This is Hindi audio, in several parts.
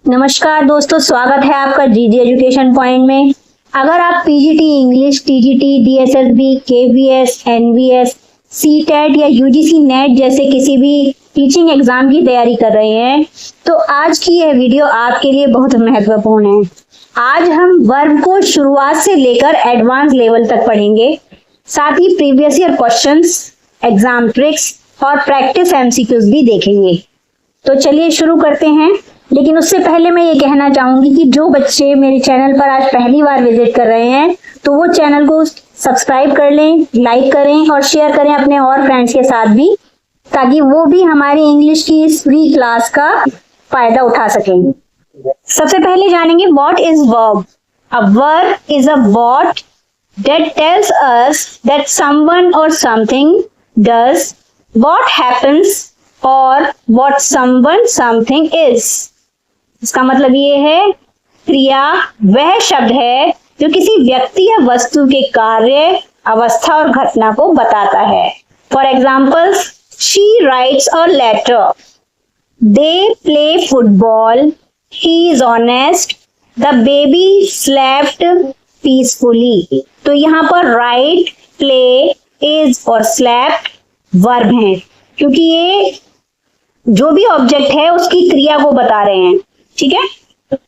नमस्कार दोस्तों, स्वागत है आपका जीजी एजुकेशन पॉइंट में। अगर आप PGT English, TGT, DSSB, KVS, NVS, CTET या यूजीसी नेट जैसे किसी भी टीचिंग एग्जाम की तैयारी कर रहे हैं तो आज की यह वीडियो आपके लिए बहुत महत्वपूर्ण है। आज हम वर्ब को शुरुआत से लेकर एडवांस लेवल तक पढ़ेंगे, साथ ही previous year questions, exam tricks और प्रैक्टिस एमसीक्यूज भी देखेंगे। तो चलिए शुरू करते हैं। लेकिन उससे पहले मैं ये कहना चाहूंगी कि जो बच्चे मेरे चैनल पर आज पहली बार विजिट कर रहे हैं तो वो चैनल को सब्सक्राइब कर लें, लाइक करें और शेयर करें अपने और फ्रेंड्स के साथ भी, ताकि वो भी हमारी इंग्लिश की इस फ्री क्लास का फायदा उठा सकें। सबसे पहले जानेंगे what is verb. A verb is a word that tells us that someone or something does what happens or what someone something is। इसका मतलब ये है, क्रिया वह शब्द है जो किसी व्यक्ति या वस्तु के कार्य, अवस्था और घटना को बताता है। For example, she writes a letter, they play football, he is honest, the baby slept peacefully। तो यहाँ पर write, play, is और slept वर्ब हैं, क्योंकि ये जो भी ऑब्जेक्ट है उसकी क्रिया को बता रहे हैं। ठीक है,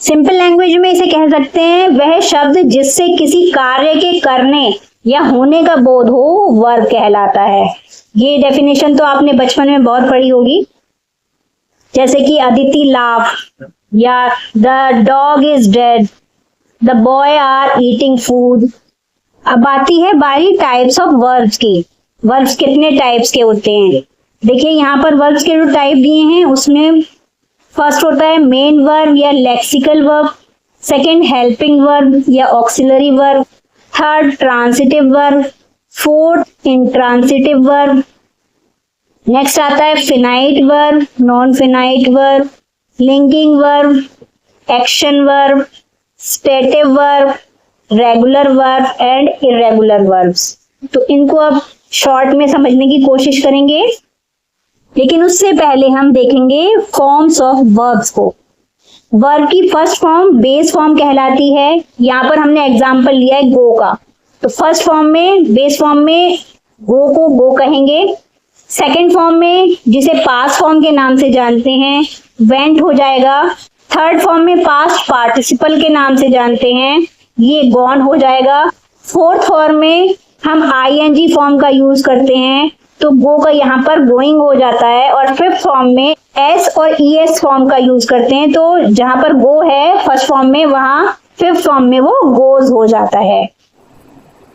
सिंपल लैंग्वेज में इसे कह सकते हैं वह शब्द जिससे किसी कार्य के करने या होने का बोध हो वर्ब कहलाता है। ये डेफिनेशन तो आपने बचपन में बहुत पढ़ी होगी, जैसे कि अदिति लाफ या the dog is dead, the boy are eating food. अब आती है बारी टाइप्स ऑफ वर्ब्स की। वर्ब्स कितने टाइप्स के होते हैं? देखिए यहाँ पर वर्ब्स के जो टाइप दिए हैं उसमें फर्स्ट होता है मेन वर्ब या lexical verb, second helping verb या auxiliary verb, third transitive verb, fourth intransitive verb. Next आता है finite verb, non finite verb, linking verb, action verb, stative verb, regular verb and irregular verbs. तो इनको अब शॉर्ट में समझने की कोशिश करेंगे, लेकिन उससे पहले हम देखेंगे फॉर्म्स ऑफ वर्ब्स को। वर्ब की फर्स्ट फॉर्म बेस फॉर्म कहलाती है। यहाँ पर हमने एग्जांपल लिया है गो का, तो फर्स्ट फॉर्म में, बेस फॉर्म में गो को गो कहेंगे। सेकंड फॉर्म में, जिसे पास्ट फॉर्म के नाम से जानते हैं, वेंट हो जाएगा। थर्ड फॉर्म में पास्ट पार्टिसिपल के नाम से जानते हैं, ये गॉन हो जाएगा। फोर्थ फॉर्म में हम आईएनजी फॉर्म का यूज करते हैं, तो गो का यहाँ पर गोइंग हो जाता है। और फिफ्थ फॉर्म में एस और ईएस फॉर्म का यूज करते हैं, तो जहां पर गो है फर्स्ट फॉर्म में, वहां फिफ्थ फॉर्म में वो गोज हो जाता है।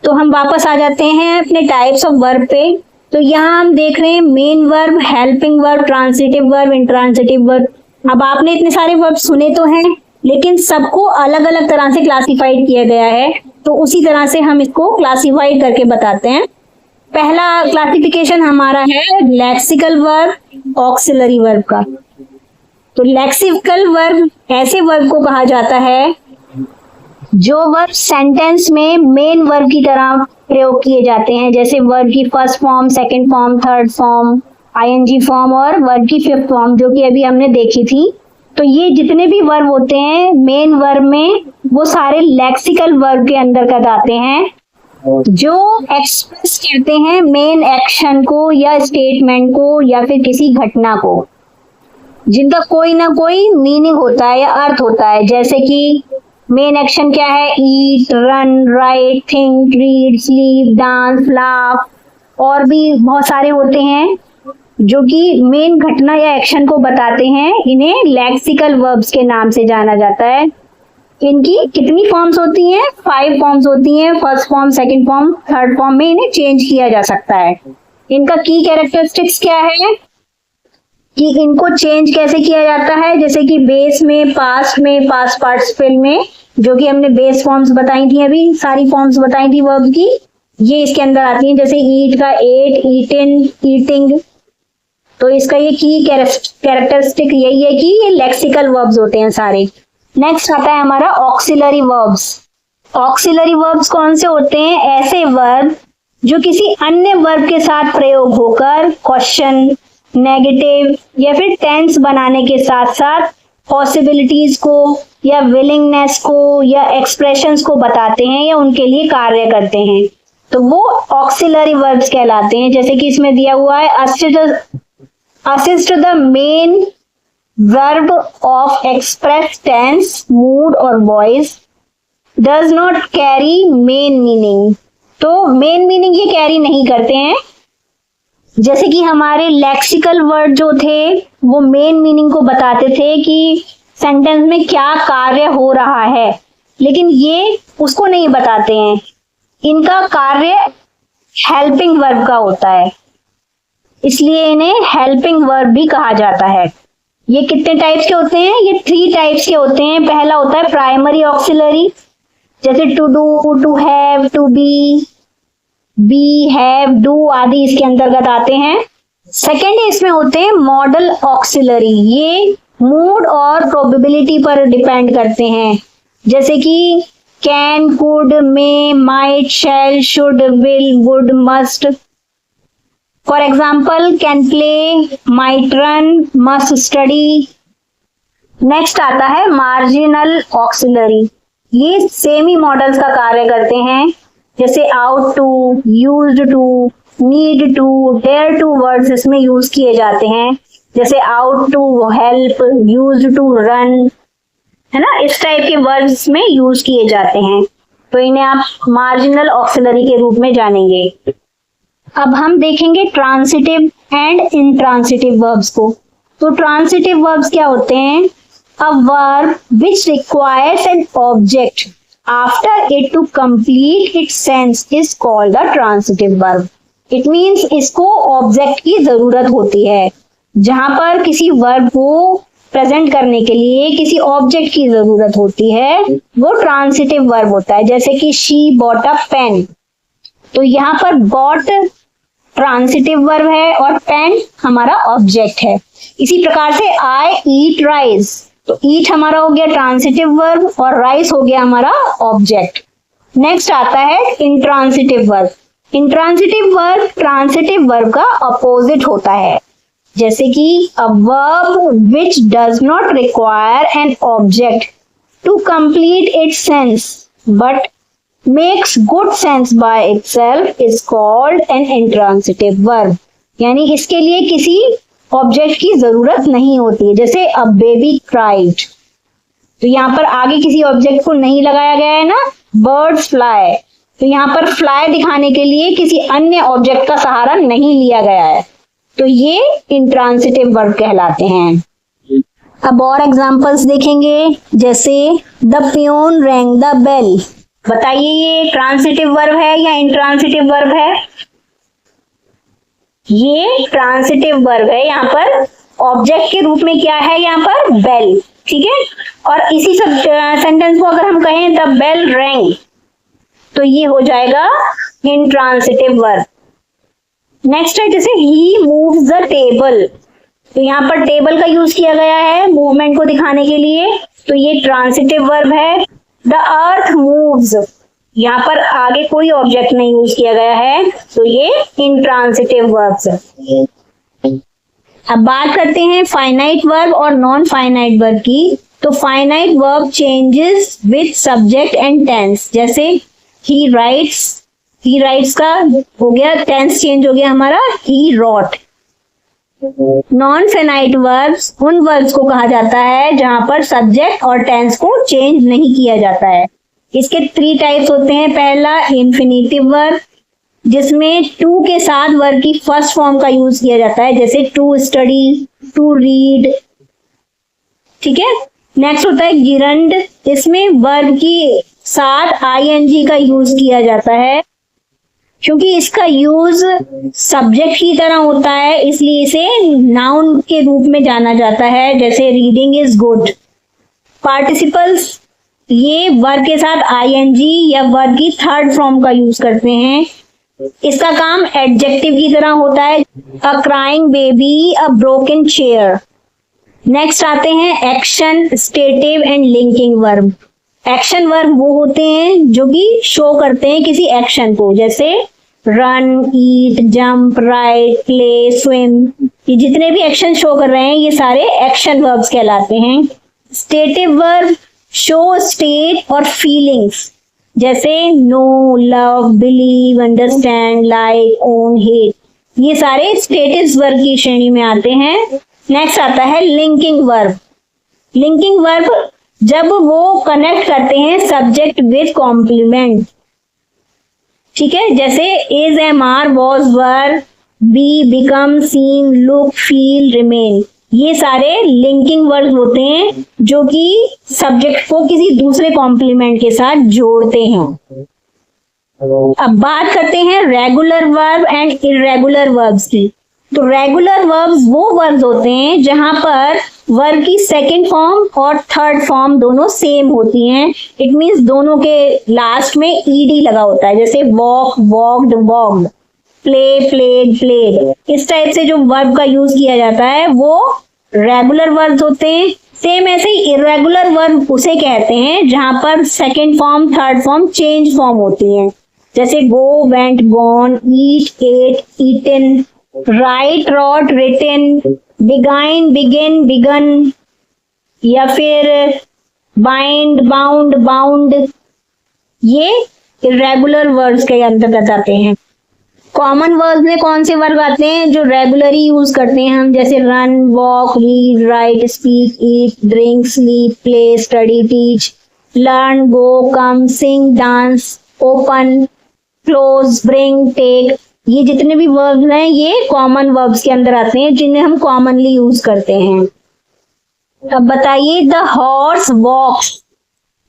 तो हम वापस आ जाते हैं अपने टाइप्स ऑफ वर्ब पे। तो यहाँ हम देख रहे हैं main verb, helping verb, transitive verb, intransitive verb. अब आपने इतने सारे वर्ब सुने तो हैं, लेकिन सबको अलग अलग तरह से क्लासिफाइड किया गया है, तो उसी तरह से हम इसको क्लासिफाइड करके बताते हैं। पहला क्लासिफिकेशन हमारा है लेक्सिकल वर्ब, ऑक्सिलरी वर्ब का। तो लेक्सिकल वर्ब ऐसे वर्ब को कहा जाता है जो वर्ब सेंटेंस में मेन वर्ब की तरह प्रयोग किए जाते हैं, जैसे वर्ब की first form, second form, third form, ING form और वर्ब की फिफ्थ फॉर्म, जो कि अभी हमने देखी थी। तो ये जितने भी वर्ब होते हैं मेन वर्ब में, वो सारे लेक्सिकल वर्ब के अंतर्गत आते हैं, जो एक्सप्रेस करते हैं मेन एक्शन को या स्टेटमेंट को या फिर किसी घटना को, जिनका कोई ना कोई मीनिंग होता है या अर्थ होता है। जैसे कि मेन एक्शन क्या है? Eat, run, write, think, read, sleep, dance, laugh, और भी बहुत सारे होते हैं जो कि मेन घटना या एक्शन को बताते हैं। इन्हें लेक्सिकल वर्ब्स के नाम से जाना जाता है। इनकी कितनी फॉर्म्स होती हैं? 5 फॉर्म्स होती हैं। First form, second form, third form में इन्हें चेंज किया जा सकता है। इनका की कैरेक्टरिस्टिक्स क्या है कि इनको चेंज कैसे किया जाता है? जैसे कि बेस में, पास्ट में, पास्ट पार्टिसिपल में, जो कि हमने बेस फॉर्म्स बताई थी, अभी सारी फॉर्म्स बताई थी वर्ब की, ये इसके अंदर आती हैं। जैसे ईट का एट, ईटिन, ईटिंग। तो इसका ये की कैरेक्टरिस्टिक यही है कि ये लेक्सिकल वर्ब्स होते हैं सारे। नेक्स्ट आता है हमारा ऑक्सिलरी वर्ब्स। ऑक्सिलरी वर्ब्स कौन से होते हैं? ऐसे वर्ब जो किसी अन्य वर्ब के साथ प्रयोग होकर क्वेश्चन, नेगेटिव या फिर टेंस बनाने के साथ साथ पॉसिबिलिटीज को या विलिंगनेस को या एक्सप्रेशंस को बताते हैं या उनके लिए कार्य करते हैं, तो वो ऑक्सिलरी वर्ब्स कहलाते हैं। जैसे कि इसमें दिया हुआ है assist the main verb of express tense, mood और voice, does not carry main meaning. तो मेन मीनिंग ये कैरी नहीं करते हैं। जैसे कि हमारे लेक्सिकल वर्ड जो थे वो मेन मीनिंग को बताते थे कि सेंटेंस में क्या कार्य हो रहा है, लेकिन ये उसको नहीं बताते हैं। इनका कार्य हेल्पिंग वर्ब का होता है, इसलिए इन्हें हेल्पिंग वर्ब भी कहा जाता है। ये कितने टाइप्स के होते हैं? ये 3 टाइप्स के होते हैं। पहला होता है प्राइमरी ऑक्सिलरी, जैसे to do, to have, to be, have, do आदि इसके अंतर्गत आते हैं। सेकेंड इसमें होते हैं मॉडल ऑक्सिलरी, ये मूड और प्रोबेबिलिटी पर डिपेंड करते हैं, जैसे कि can, could, may, might, shall, should, will, would, must. For example can play, might run, must study. Next आता है मार्जिनल ऑक्सिलरी, ये सेमी मॉडल्स का कार्य करते हैं, जैसे ought to, used to, need to, dare to words इसमें यूज किए जाते हैं, जैसे ought to help, used to run, है ना, इस टाइप के वर्ड्स में यूज किए जाते हैं। तो इन्हें आप मार्जिनल ऑक्सिलरी के रूप में जानेंगे। अब हम देखेंगे ट्रांसिटिव एंड इंट्रांसिटिव वर्ब्स को। तो ट्रांसिटिव वर्ब्स क्या होते हैं? A verb which requires an object after it to complete its sense is called the transitive verb. It means इसको ऑब्जेक्ट की जरूरत होती है। जहां पर किसी वर्ब को प्रेजेंट करने के लिए किसी ऑब्जेक्ट की जरूरत होती है, वो ट्रांसिटिव वर्ब होता है। जैसे कि शी बॉट अ पेन, तो यहाँ पर बॉट ट्रांसिटिव वर्ब है और पेन हमारा ऑब्जेक्ट है। इसी प्रकार से आई ईट राइस, तो ईट हमारा हो गया ट्रांसिटिव वर्ब और राइस हो गया हमारा ऑब्जेक्ट। नेक्स्ट आता है intransitive verb. Intransitive verb transitive verb का अपोजिट होता है, जैसे कि a verb which does not require an object to complete its sense but makes good sense by itself is called an intransitive verb. यानी इसके लिए किसी ऑब्जेक्ट की जरूरत नहीं होती है, जैसे अ बेबी क्राइड, तो यहाँ पर आगे किसी ऑब्जेक्ट को नहीं लगाया गया है ना। बर्ड्स फ्लाई, तो यहाँ पर फ्लाई दिखाने के लिए किसी अन्य ऑब्जेक्ट का सहारा नहीं लिया गया है, तो ये इंट्रांसिटिव वर्ब कहलाते हैं। अब और एग्जांपल्स देखेंगे, जैसे the peon rang the bell. बताइए ये ट्रांसिटिव वर्ब है या इंट्रांसिटिव वर्ब है? ये ट्रांसिटिव वर्ब है। यहाँ पर ऑब्जेक्ट के रूप में क्या है? यहाँ पर बेल, ठीक है। और इसी सब सेंटेंस को अगर हम कहें द बेल रैंग, तो ये हो जाएगा इंट्रांसिटिव वर्ब। नेक्स्ट है जैसे ही मूव्स द टेबल, तो यहाँ पर टेबल का यूज किया गया है मूवमेंट को दिखाने के लिए, तो ये ट्रांसिटिव वर्ब है। द अर्थ मूव्स, यहाँ पर आगे कोई ऑब्जेक्ट नहीं यूज किया गया है, तो ये इंट्रांसिटिव वर्ब्स है। अब बात करते हैं फाइनाइट वर्ब और नॉन फाइनाइट वर्ब की। तो finite verb changes with subject and tense, जैसे ही राइट्स का हो गया, टेंस चेंज हो गया हमारा ही रॉट। नॉन फाइनाइट वर्ब्स उन वर्ब्स को कहा जाता है जहां पर सब्जेक्ट और टेंस को चेंज नहीं किया जाता है। इसके 3 टाइप्स होते हैं। पहला इंफिनिटिव वर्ब, जिसमें टू के साथ वर्ब की फर्स्ट फॉर्म का यूज किया जाता है, जैसे टू स्टडी, टू रीड, ठीक है। नेक्स्ट होता है गिरंड, इसमें वर्ब की साथ आईएनजी का यूज किया जाता है। क्योंकि इसका यूज सब्जेक्ट की तरह होता है, इसलिए इसे नाउन के रूप में जाना जाता है, जैसे रीडिंग इज गुड। पार्टिसिपल्स, ये वर्ब के साथ आईएनजी या वर्ब की थर्ड फॉर्म का यूज करते हैं। इसका काम एडजेक्टिव की तरह होता है, a crying baby, a broken chair. Next आते हैं action, stative and linking verb. Action verb वो होते हैं जो कि शो करते हैं किसी एक्शन को, जैसे रन, ईट, जंप, राइट, प्ले, स्विम। ये जितने भी एक्शन शो कर रहे हैं ये सारे एक्शन वर्ब्स कहलाते हैं। स्टेटिव वर्ब शो स्टेट और फीलिंग्स, जैसे know, love, believe, understand, like, own, hate, ये सारे स्टेटिव वर्ब की श्रेणी में आते हैं। नेक्स्ट आता है लिंकिंग वर्ब। लिंकिंग वर्ब जब वो कनेक्ट करते हैं सब्जेक्ट विद कॉम्प्लीमेंट, ठीक है, जैसे is, am, are, was, were, be, become, seem, look, feel, remain, ये सारे लिंकिंग वर्ब होते हैं जो कि सब्जेक्ट को किसी दूसरे कॉम्प्लीमेंट के साथ जोड़ते हैं। अब बात करते हैं regular verb and irregular verbs की। तो रेगुलर वर्ब्स वो वर्ब्स होते हैं जहां पर वर्ब की सेकेंड फॉर्म और थर्ड फॉर्म दोनों सेम होती हैं। इट मीन्स दोनों के लास्ट में ईडी लगा होता है, जैसे walk, walked, walked, play, played, played, इस टाइप से जो वर्ब का यूज किया जाता है वो रेगुलर वर्ब्स होते हैं। सेम ऐसे ही इर्रेगुलर वर्ब उसे कहते हैं जहां पर second form, third form change form होती हैं, जैसे go, went, gone, eat, ate, eaten, write, wrote, written, begin, began, begun, या फिर बाइंड, बाउंड, बाउंड, ये इर्रेगुलर वर्ब्स के अंतर्गत आते हैं। कॉमन वर्ब्स में कौन से वर्ब आते हैं जो रेगुलरली यूज करते हैं हम, जैसे run, walk, read, write, speak, eat, drink, sleep, play, study, teach, learn, go, come, sing, dance, open, close, bring, take, ये जितने भी वर्ब्स हैं ये कॉमन वर्ब्स के अंदर आते हैं जिन्हें हम कॉमनली यूज करते हैं। अब बताइए द हॉर्स वॉक्स,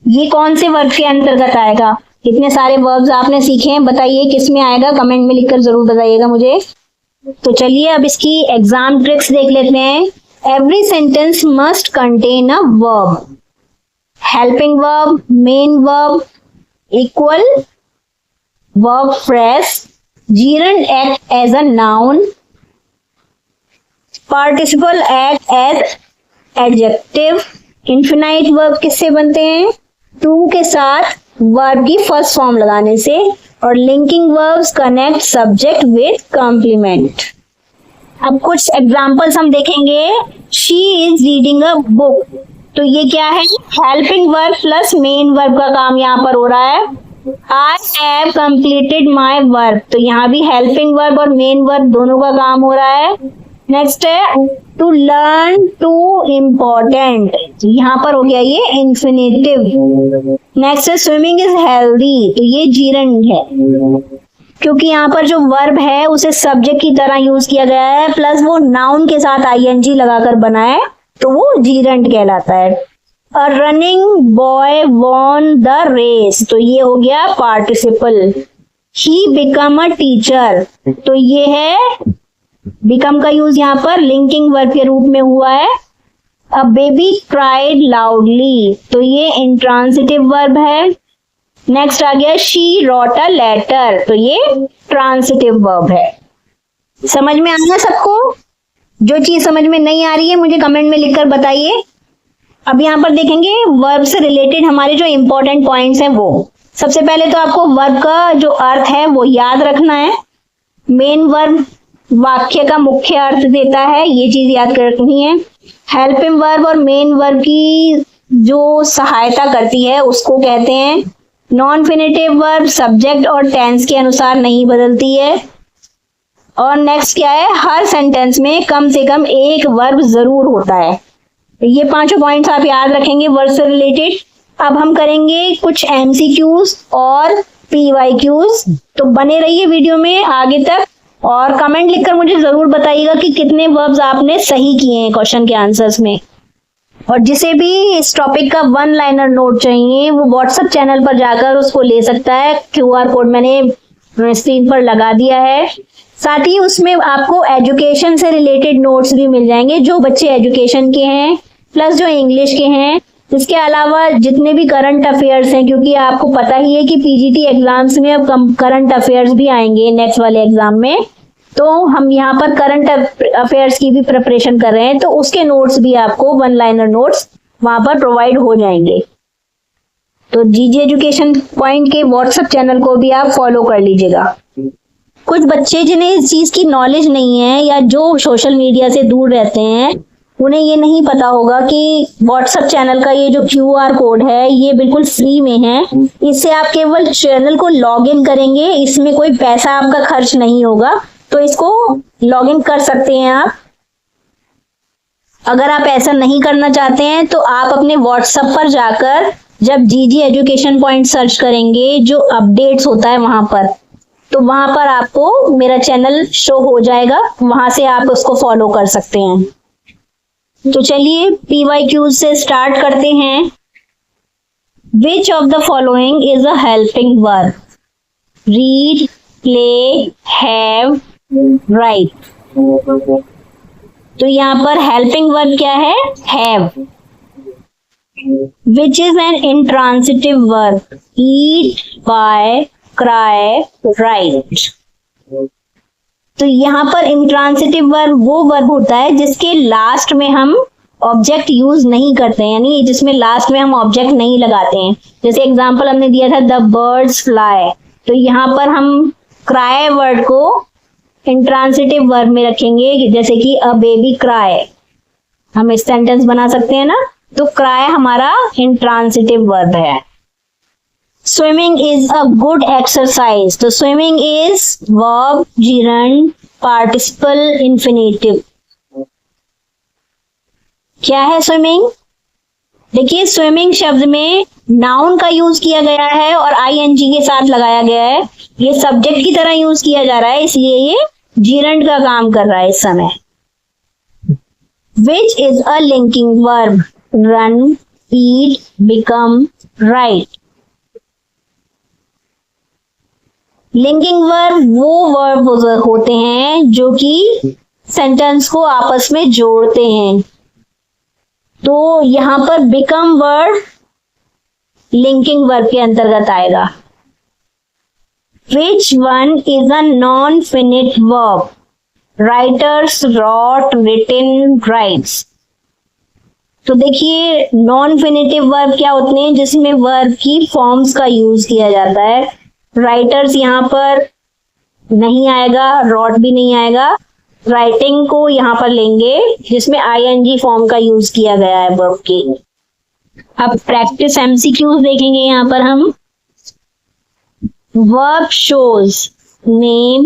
ये कौन से वर्ब के अंतर्गत आएगा? इतने सारे वर्ब्स आपने सीखे हैं, बताइए किस में आएगा, कमेंट में लिखकर जरूर बताइएगा मुझे। तो चलिए अब इसकी एग्जाम ट्रिक्स देख लेते हैं। Every sentence must contain a verb, helping verb, main verb, equal verb phrase, gerund act as a noun, participle act as adjective, infinite verb किससे बनते हैं? to के साथ verb की फर्स्ट फॉर्म लगाने से, और linking verbs connect subject with complement। अब कुछ एग्जाम्पल्स हम देखेंगे। she is reading a book, तो ये क्या है? Helping verb plus main verb का काम यहाँ पर हो रहा है। I have completed my work, तो यहाँ भी हेल्पिंग वर्ब और मेन वर्ब दोनों का काम हो रहा है। नेक्स्ट है टू लर्न टू इम्पोर्टेंट, यहाँ पर हो गया ये इंफिनिटिव। नेक्स्ट है स्विमिंग इज हेल्दी, तो ये जीरंड है क्योंकि यहाँ पर जो वर्ब है उसे सब्जेक्ट की तरह यूज किया गया है, प्लस वो नाउन के साथ आईएनजी लगाकर बना है, तो वो जीरंड कहलाता है। A running boy won the race, तो ये हो गया participle. He become a teacher, तो ये है become का यूज यहाँ पर लिंकिंग वर्ब के रूप में हुआ है। A baby cried loudly, तो ये इंट्रांसिटिव वर्ब है। नेक्स्ट आ गया she wrote a letter, तो ये ट्रांसिटिव वर्ब है। समझ में आ गया सबको? जो चीज समझ में नहीं आ रही है मुझे कमेंट में लिखकर बताइए। अब यहाँ पर देखेंगे वर्ब से रिलेटेड हमारे जो इंपॉर्टेंट पॉइंट्स हैं वो। सबसे पहले तो आपको वर्ब का जो अर्थ है वो याद रखना है। मेन वर्ब वाक्य का मुख्य अर्थ देता है, ये चीज याद रखनी है। हेल्पिंग वर्ब और मेन वर्ब की जो सहायता करती है उसको कहते हैं। नॉन फिनिटिव वर्ब सब्जेक्ट और टेंस के अनुसार नहीं बदलती है। और नेक्स्ट क्या है, हर सेंटेंस में कम से कम एक वर्ब जरूर होता है। ये पांचों पॉइंट्स आप याद रखेंगे वर्ड से रिलेटेड। अब हम करेंगे कुछ एमसीक्यूज और पीवाईक्यूज, तो बने रहिए वीडियो में आगे तक और कमेंट लिखकर मुझे जरूर बताइएगा कि कितने वर्ब्स आपने सही किए हैं क्वेश्चन के आंसर्स में। और जिसे भी इस टॉपिक का वन लाइनर नोट चाहिए वो व्हाट्सएप चैनल पर जाकर उसको ले सकता है। क्यूआर कोड मैंने स्क्रीन पर लगा दिया है। साथ ही उसमें आपको एजुकेशन से रिलेटेड नोट्स भी मिल जाएंगे, जो बच्चे एजुकेशन के हैं प्लस जो इंग्लिश के हैं। इसके अलावा जितने भी करंट अफेयर्स हैं, क्योंकि आपको पता ही है कि पीजीटी एग्जाम्स में अब करंट अफेयर्स भी आएंगे नेक्स्ट वाले एग्जाम में, तो हम यहाँ पर करंट अफेयर्स की भी प्रिपरेशन कर रहे हैं, तो उसके नोट्स भी आपको वन लाइनर नोट्स वहां पर प्रोवाइड हो जाएंगे। तो जीजी एजुकेशन पॉइंट के व्हाट्सएप चैनल को भी आप फॉलो कर लीजिएगा। कुछ बच्चे जिन्हें इस चीज की नॉलेज नहीं है या जो सोशल मीडिया से दूर रहते हैं उन्हें ये नहीं पता होगा कि व्हाट्सएप चैनल का ये जो QR कोड है ये बिल्कुल फ्री में है। इससे आप केवल चैनल को लॉग इन करेंगे, इसमें कोई पैसा आपका खर्च नहीं होगा, तो इसको लॉग इन कर सकते हैं आप। अगर आप ऐसा नहीं करना चाहते हैं तो आप अपने व्हाट्सएप पर जाकर जब जीजी एजुकेशन पॉइंट सर्च करेंगे, जो अपडेट्स होता है वहां पर, तो वहां पर आपको मेरा चैनल शो हो जाएगा, वहां से आप उसको फॉलो कर सकते हैं। तो चलिए PYQ से स्टार्ट करते हैं। Which of the following is a helping verb? Read, play, have, write. तो यहाँ पर हेल्पिंग वर्ब क्या है? Have. Which is an intransitive verb? Eat, buy, cry, write. तो यहाँ पर इंट्रांसिटिव वर्ब वो वर्ब होता है जिसके लास्ट में हम ऑब्जेक्ट यूज नहीं करते हैं, यानी जिसमें लास्ट में हम ऑब्जेक्ट नहीं लगाते हैं। जैसे एग्जांपल हमने दिया था द बर्ड्स फ्लाई, तो यहाँ पर हम क्राई वर्ड को इंट्रांसिटिव वर्ब में रखेंगे, जैसे कि अ बेबी क्राई, हम इस सेंटेंस बना सकते हैं ना। तो क्राई हमारा इंट्रांसिटिव वर्ब है। Swimming is a good exercise. तो swimming is verb, gerund, participle, infinitive. क्या है swimming? देखिए swimming शब्द में noun का यूज किया गया है और ing के साथ लगाया गया है। ये सब्जेक्ट की तरह यूज किया जा रहा है, इसलिए ये gerund का काम कर रहा है इस समय। Which is a linking verb? Run, eat, become, write. Linking verb वो वर्ब होते हैं जो कि सेंटेंस को आपस में जोड़ते हैं। तो यहां पर बिकम वर्ब लिंकिंग वर्ब के अंतर्गत आएगा। Which one is a non finite verb? Writers, wrote, written, writes. तो देखिए नॉन फिनिटिव वर्ब क्या होते हैं? जिसमें वर्ब की फॉर्म्स का यूज किया जाता है। राइटर्स यहाँ पर नहीं आएगा, रॉट भी नहीं आएगा। राइटिंग को यहाँ पर लेंगे जिसमें ing फॉर्म का यूज किया गया है वर्ब की। अब प्रैक्टिस MCQs देखेंगे यहाँ पर हम। वर्ब शोज नेम,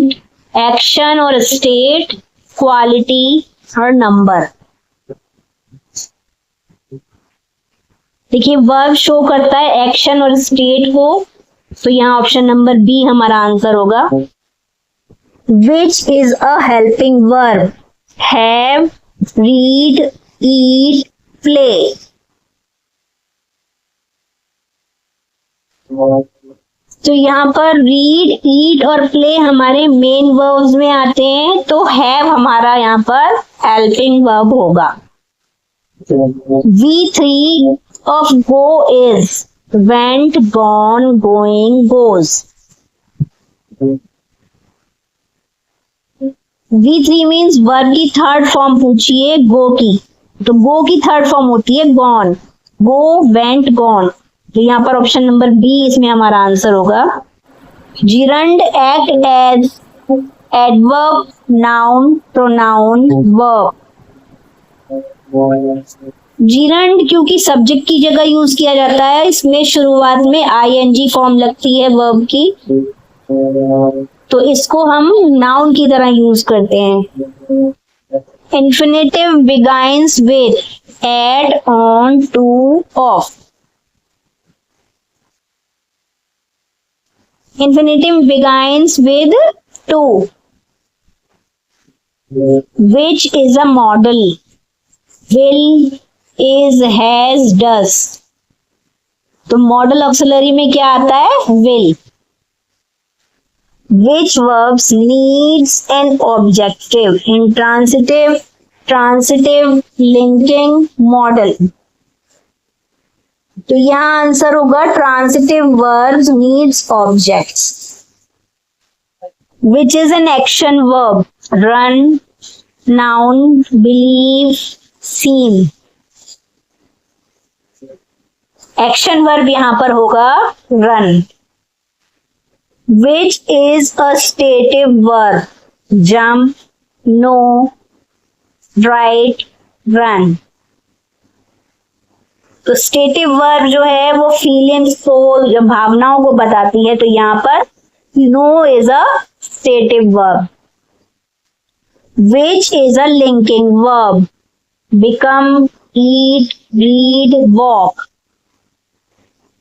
एक्शन और स्टेट, क्वालिटी और नंबर। देखिए वर्ब शो करता है एक्शन और स्टेट को, तो यहाँ ऑप्शन नंबर बी हमारा आंसर होगा। Which is a helping verb? Have, read, eat, play. तो यहाँ पर रीड, ईट और प्ले हमारे मेन वर्ब्स में आते हैं, तो हैव हमारा यहाँ पर हेल्पिंग वर्ब होगा। V3 of go is went, gone, going, goes. V3 means verb की थर्ड फॉर्म पूछिए गो की, तो गो की थर्ड फॉर्म होती है गॉन। गो, वेंट, गॉन। तो यहाँ पर ऑप्शन नंबर बी इसमें हमारा आंसर होगा। gerund act as adverb, noun, pronoun, verb. gerund क्योंकि सब्जेक्ट की जगह यूज किया जाता है, इसमें शुरुआत में ing फॉर्म लगती है वर्ब की, तो इसको हम नाउन की तरह यूज करते हैं। infinitive begins with add, on, to, of. infinitive begins with to. Which is a model? Will, is, has, does. तो मॉडल ऑक्सिलरी में क्या आता है? will. Which verbs needs an objective? Intransitive, transitive, linking, modal. तो यहाँ आंसर होगा transitive verbs needs objects. Which is an action verb? Run, noun, believe, seem. Action verb यहां पर होगा run. Which is a stative verb? Jump, know, write, run. तो स्टेटिव वर्ब जो है वो फीलिंग्स को, जो भावनाओं को बताती है, तो यहाँ पर know is a stative verb. Which is a linking verb, become, eat, read, walk.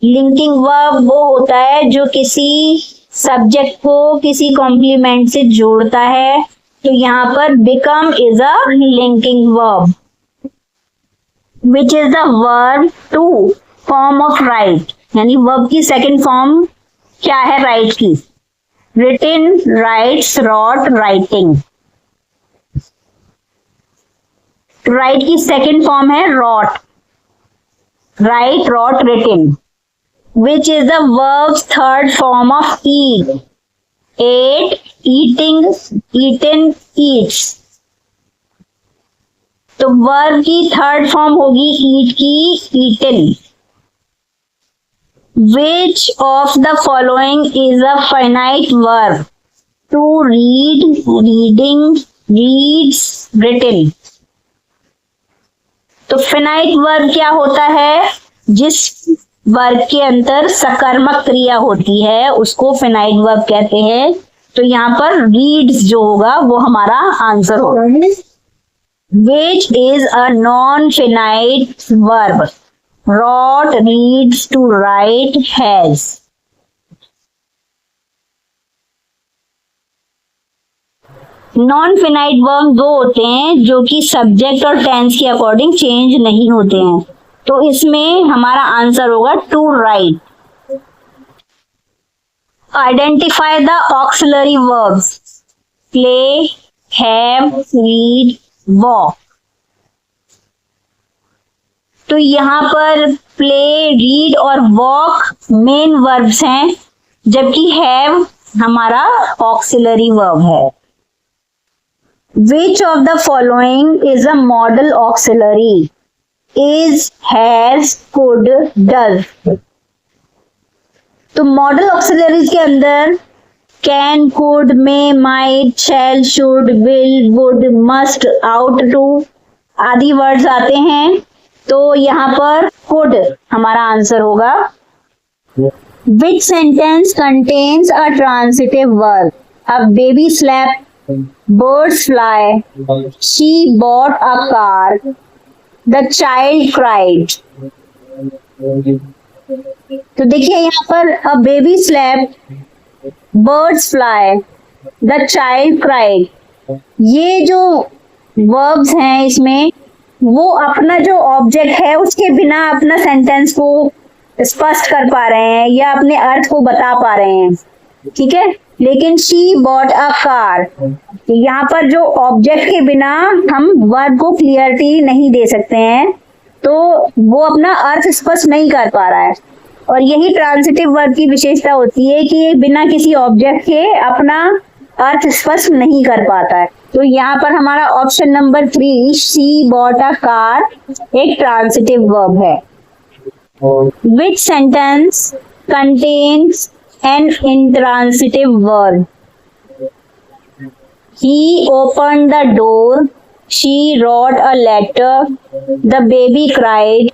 Linking verb वो होता है जो किसी सब्जेक्ट को किसी कॉम्प्लीमेंट से जोड़ता है, तो यहाँ पर become is a linking verb. Which is the verb two form of write, यानी वर्ब की सेकंड फॉर्म क्या है राइट की? Written, writes, wrote, writing. Write की सेकंड फॉर्म है wrote, write, wrote, written. Which is the verb's third form of eat? Ate, eating, eaten, eats. तो वर्ब की थर्ड फॉर्म होगी ईट की, eaten. Which of the following is a finite verb? To read, reading, reads, written. तो फिनाइट वर्ब क्या होता है? जिस वर्ब के अंदर सकर्मक क्रिया होती है उसको फिनाइट वर्ब कहते हैं। तो यहाँ पर रीड्स जो होगा वो हमारा आंसर होगा। Which is a non finite verb? Wrote, reads, to write, has. Non finite verb वो होते हैं जो कि सब्जेक्ट और टेंस के अकॉर्डिंग चेंज नहीं होते हैं, तो इसमें हमारा आंसर होगा to write. Identify the auxiliary verbs, play, have, read, walk. तो यहाँ पर प्ले, रीड और वॉक मेन वर्ब्स हैं, जबकि हैव हमारा ऑक्सिलरी वर्ब है। Which of the following is a modal auxiliary? is, has, could, does। तो मॉडल ऑक्सिलरीज के अंदर can, could, may, might, shall, should, will, would, must, ought to आदि वर्ड्स आते हैं। तो यहाँ पर कुड हमारा आंसर होगा। विच sentence contains a transitive verb? A baby slept, birds fly, she bought a car, the child cried। तो देखिए यहाँ पर a baby slept, birds fly, the child cried, ये जो verbs हैं इसमें वो अपना जो ऑब्जेक्ट है उसके बिना अपना सेंटेंस को स्पष्ट कर पा रहे हैं या अपने अर्थ को बता पा रहे हैं, ठीक है। लेकिन शी बॉट अ कार, यहाँ पर जो ऑब्जेक्ट के बिना हम वर्ब को क्लियरिटी नहीं दे सकते हैं, तो वो अपना अर्थ स्पष्ट नहीं कर पा रहा है। और यही ट्रांसिटिव वर्ब की विशेषता होती है कि ये बिना किसी ऑब्जेक्ट के अपना अर्थ स्पष्ट नहीं कर पाता है। तो यहाँ पर हमारा option number 3 she bought a car एक ट्रांसिटिव वर्ब है। विच sentence contains an intransitive verb? He opened the door, she wrote a letter, the baby cried,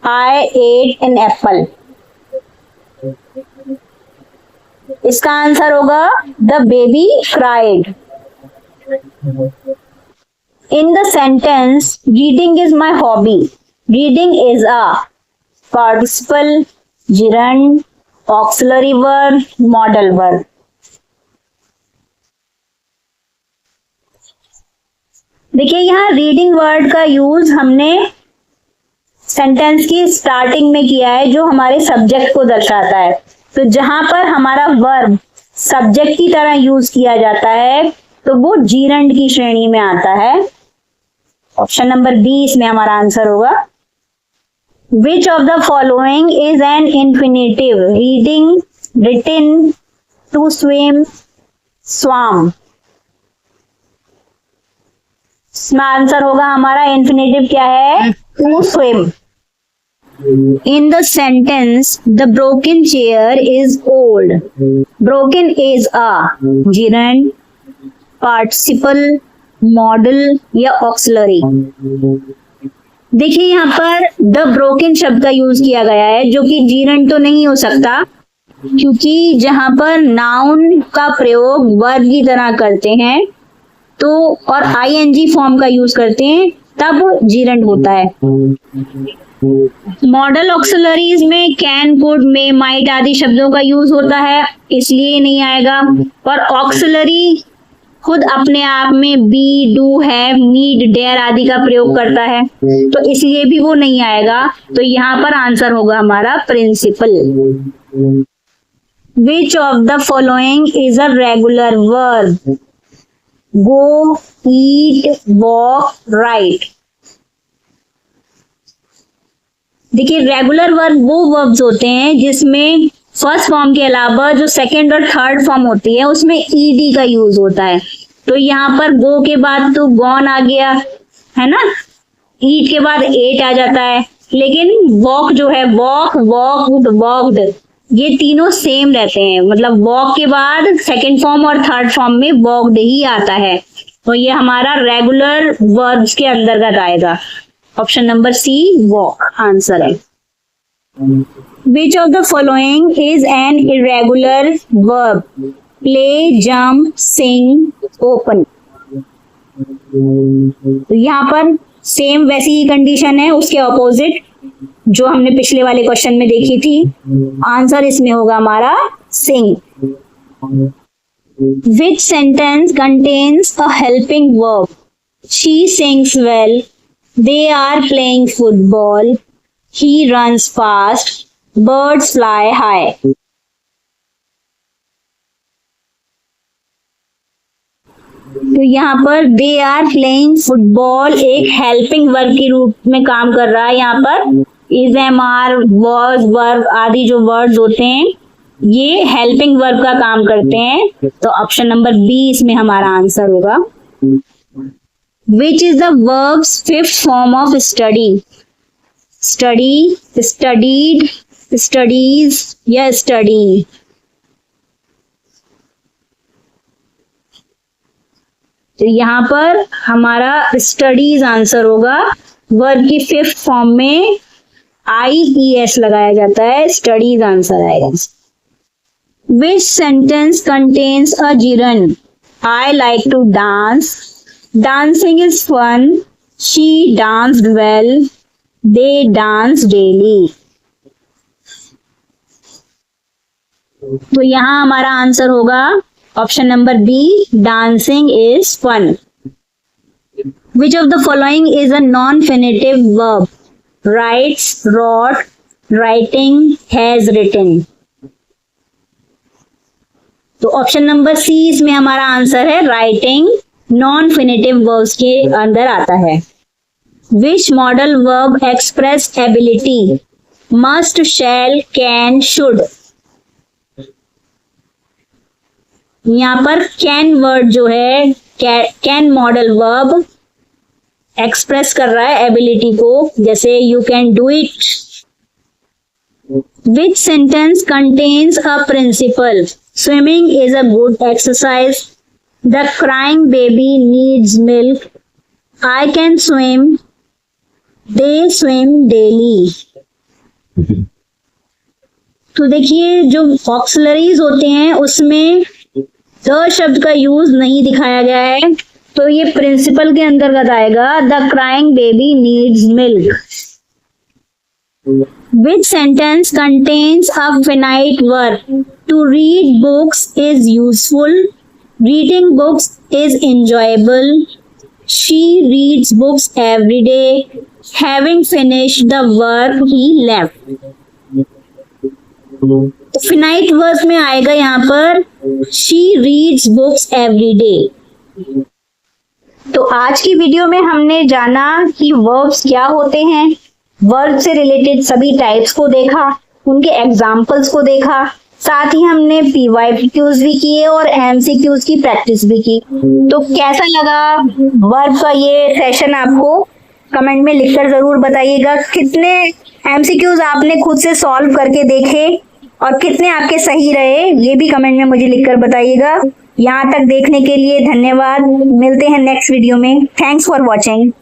I ate an apple। इसका आंसर होगा the baby cried। In the sentence reading is my hobby, reading is a participle, gerund, auxiliary verb, modal verb. देखिए यहाँ रीडिंग वर्ड का यूज हमने सेंटेंस की स्टार्टिंग में किया है जो हमारे सब्जेक्ट को दर्शाता है। तो जहां पर हमारा वर्ब सब्जेक्ट की तरह यूज किया जाता है तो वो जीरंड की श्रेणी में आता है। ऑप्शन नंबर 20 में हमारा आंसर होगा। Which of the following is an infinitive? Reading, written, to swim, swam। इसमें आंसर होगा हमारा infinitive क्या है? To swim। In the sentence, the broken chair is old। Broken is a gerund, participle, modal या auxiliary। देखिए यहाँ पर द ब्रोकन शब्द का यूज किया गया है, जो कि जीरंड तो नहीं हो सकता, क्योंकि जहां पर नाउन का प्रयोग वर्ब की तरह करते हैं तो और आईएनजी फॉर्म का यूज करते हैं तब जीरंड होता है। मॉडल ऑक्सिलरीज में कैन, कुड, मे, माइट आदि शब्दों का यूज होता है, इसलिए नहीं आएगा। और ऑक्सिलरी खुद अपने आप में be, do, have, need, dare आदि का प्रयोग करता है, तो इसलिए भी वो नहीं आएगा। तो यहाँ पर आंसर होगा हमारा principal. Which of the following is a regular verb? Go, eat, walk, write. देखिए रेगुलर वर्ब वो वर्ब्स होते हैं जिसमें फर्स्ट फॉर्म के अलावा जो सेकंड और थर्ड फॉर्म होती है उसमें ईडी का यूज होता है। तो यहाँ पर गो के बाद तो गॉन आ गया है ना, ईट के बाद एट आ जाता है, लेकिन वॉक जो है वॉक, वॉकड, वॉक्ड, ये तीनों सेम रहते हैं। मतलब वॉक के बाद सेकंड फॉर्म और थर्ड फॉर्म में वॉक्ड ही आता है, तो ये हमारा रेगुलर वर्ब्स के अंतर्गत आएगा। Option number C walk answer है। Which of the following is an irregular verb? Play, jump, sing, open. तो यहाँ पर सेम वैसी ही कंडीशन है, उसके ऑपोजिट जो हमने पिछले वाले क्वेश्चन में देखी थी। आंसर इसमें होगा हमारा sing. Which sentence contains a helping verb? She sings well, they are playing football, he runs fast, birds fly high। तो यहाँ पर they are playing football एक हेल्पिंग वर्ब के रूप में काम कर रहा है। यहाँ पर is, am, are, was, verb आदि जो वर्ड्स होते हैं ये हेल्पिंग वर्ब का काम करते हैं, तो ऑप्शन नंबर बी इसमें हमारा आंसर होगा। Which is the verb's fifth form of study? Study, studied, studies या study? तो यहाँ पर हमारा स्टडीज आंसर होगा। वर्ब की फिफ्थ फॉर्म में IES लगाया जाता है, स्टडीज आंसर आएगा। Which sentence contains a gerund? I like to dance, dancing is fun, she danced well, they dance daily। तो यहाँ हमारा आंसर होगा option number B, dancing is fun. Which of the following is a non-finitive verb? Writes, wrote, writing, has written. तो ऑप्शन नंबर सी इसमें हमारा आंसर है, राइटिंग नॉन-फिनेटिव वर्ब्स के अंदर आता है। Which modal verb express ability? Must, shall, can, should. यहाँ पर कैन वर्ड जो है, कैन मॉडल वर्ब एक्सप्रेस कर रहा है एबिलिटी को, जैसे you can do it. Which sentence contains a principal? Swimming is a good exercise, the crying baby needs milk, I can swim, they swim daily. तो देखिए जो ऑक्सिलरीज होते हैं उसमें द शब्द का यूज नहीं दिखाया गया है, तो ये प्रिंसिपल के अंतर्गत आएगा। The crying baby needs milk. Which sentence contains a finite verb? To read books is useful, reading books is enjoyable, she reads books every day, having finished the work he left। Finite verb में आएगा यहाँ पर she reads books every day। तो आज की वीडियो में हमने जाना कि वर्ब्स क्या होते हैं, वर्ब से रिलेटेड सभी टाइप्स को देखा, उनके एग्जाम्पल्स को देखा, साथ ही हमने PYQs भी किए और MCQs की प्रैक्टिस भी की। तो कैसा लगा वर्ब का ये सेशन आपको कमेंट में लिखकर जरूर बताइएगा। कितने MCQs आपने खुद से सॉल्व करके देखे और कितने आपके सही रहे ये भी कमेंट में मुझे लिखकर बताइएगा। यहाँ तक देखने के लिए धन्यवाद। मिलते हैं नेक्स्ट वीडियो में। Thanks for watching.